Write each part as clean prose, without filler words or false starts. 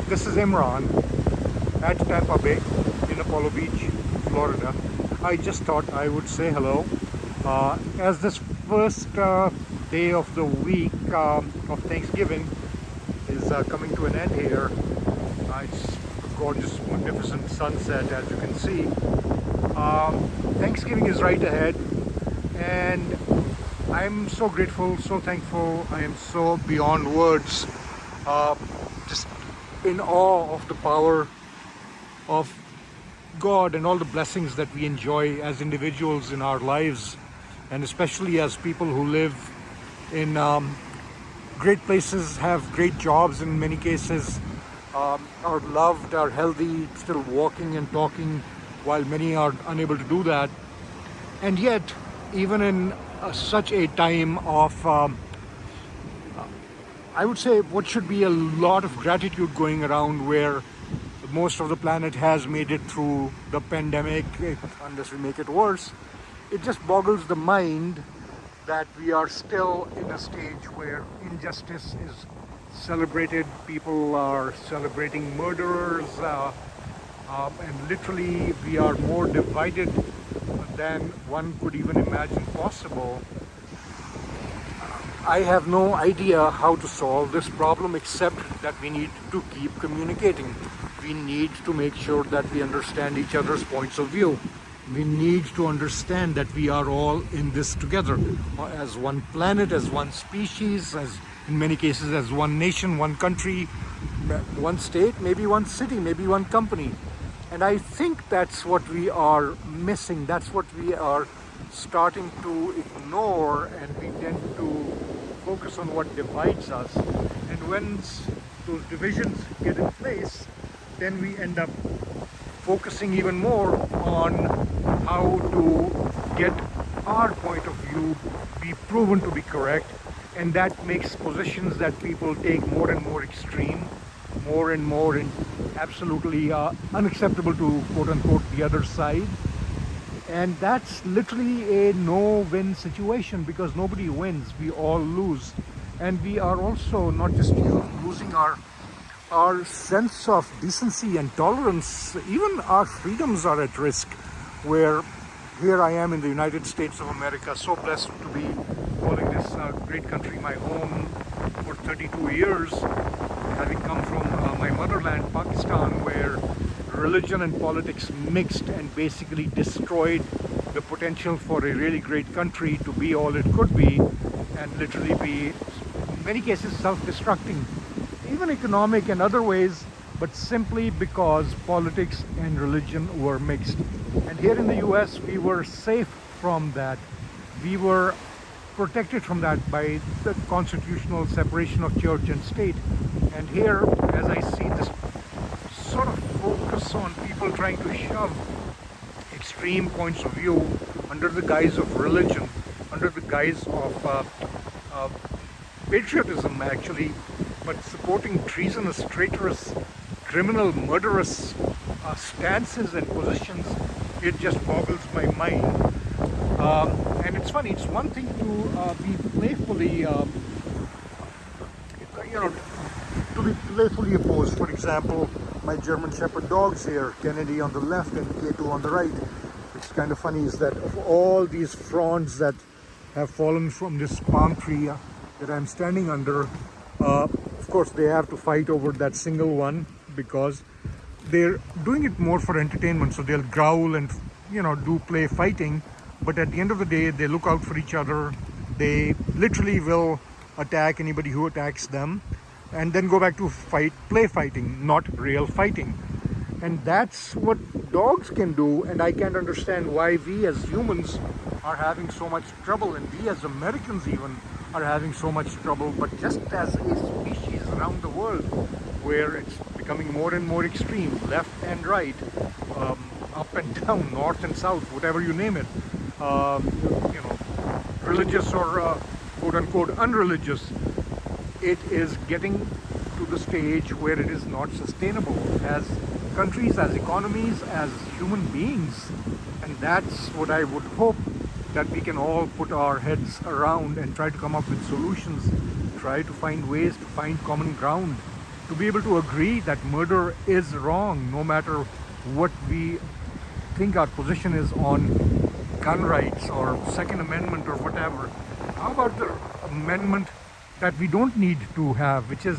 This is Imran at Tampa Bay in Apollo Beach, Florida. I just thought I would say hello. As this first day of the week of Thanksgiving is coming to an end here, it's a gorgeous, magnificent sunset as you can see. Thanksgiving is right ahead, and I'm so grateful, so thankful. I am so beyond words, just in awe of the power of God and all the blessings that we enjoy as individuals in our lives, and especially as people who live in great places, have great jobs in many cases, are loved, are healthy, still walking and talking, while many are unable to do that. And yet, even in such a time of, I would say, what should be a lot of gratitude going around, where most of the planet has made it through the pandemic, unless we make it worse, it just boggles the mind that we are still in a stage where injustice is celebrated. People are celebrating murderers, and literally we are more divided than one could even imagine possible. I have no idea how to solve this problem, except that we need to keep communicating. We need to make sure that we understand each other's points of view. We need to understand that we are all in this together, as one planet, as one species, as in many cases as one nation, one country, one state, maybe one city, maybe one company. And I think that's what we are missing. That's what we are starting to ignore, and we tend to focus on what divides us. And when those divisions get in place, then we end up focusing even more on how to get our point of view be proven to be correct. And that makes positions that people take more and more extreme, more and more absolutely unacceptable to quote unquote the other side. And that's literally a no-win situation, because nobody wins, we all lose. And we are also not just losing our sense of decency and tolerance, even our freedoms are at risk, where here I am in the United States of America, so blessed to be calling this great country my home for 32 years, having come from my motherland, Pakistan, where religion and politics mixed and basically destroyed the potential for a really great country to be all it could be, and literally be, in many cases, self-destructing, even economic and other ways, but simply because politics and religion were mixed. And here in the US, we were safe from that. We were protected from that by the constitutional separation of church and state. And here, as I see this sort of focus on people trying to shove extreme points of view under the guise of religion, under the guise of patriotism actually, but supporting treasonous, traitorous, criminal, murderous stances and positions, it just boggles my mind. And it's funny, it's one thing to be playfully, to be playfully opposed. For example, my German Shepherd dogs here, Kennedy on the left and K2 on the right. It's kind of funny is that of all these fronds that have fallen from this palm tree that I'm standing under, of course they have to fight over that single one, because they're doing it more for entertainment. So they'll growl and do play fighting, but at the end of the day they look out for each other. They literally will attack anybody who attacks them, and then go back to play fighting, not real fighting. And that's what dogs can do, and I can't understand why we as humans are having so much trouble, and we as Americans even are having so much trouble. But just as a species around the world, where it's becoming more and more extreme, left and right, up and down, north and south, whatever you name it, religious or quote unquote unreligious, it is getting to the stage where it is not sustainable as countries, as economies, as human beings. And that's what I would hope that we can all put our heads around and try to come up with solutions, try to find ways to find common ground, to be able to agree that murder is wrong, no matter what we think our position is on gun rights or Second Amendment or whatever. How about the amendment that we don't need to have, which is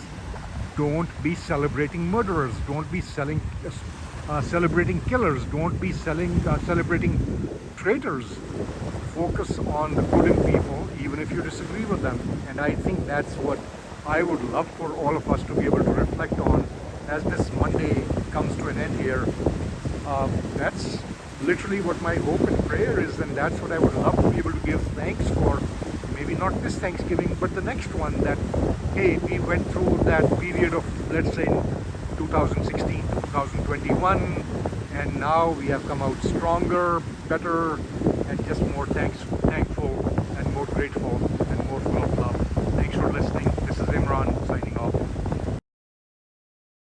don't be celebrating murderers, don't be celebrating killers, don't be celebrating traitors. Focus on the good in people, even if you disagree with them. And I think that's what I would love for all of us to be able to reflect on as this Monday comes to an end here. That's literally what my hope and prayer is, and that's what I would love to be able to give thanks for. Maybe not this Thanksgiving, but the next one, that hey, we went through that period of, let's say, 2016 to 2021, and now we have come out stronger, better, and just more thankful and more grateful and more full of love. Thanks for listening. This is Imran signing off.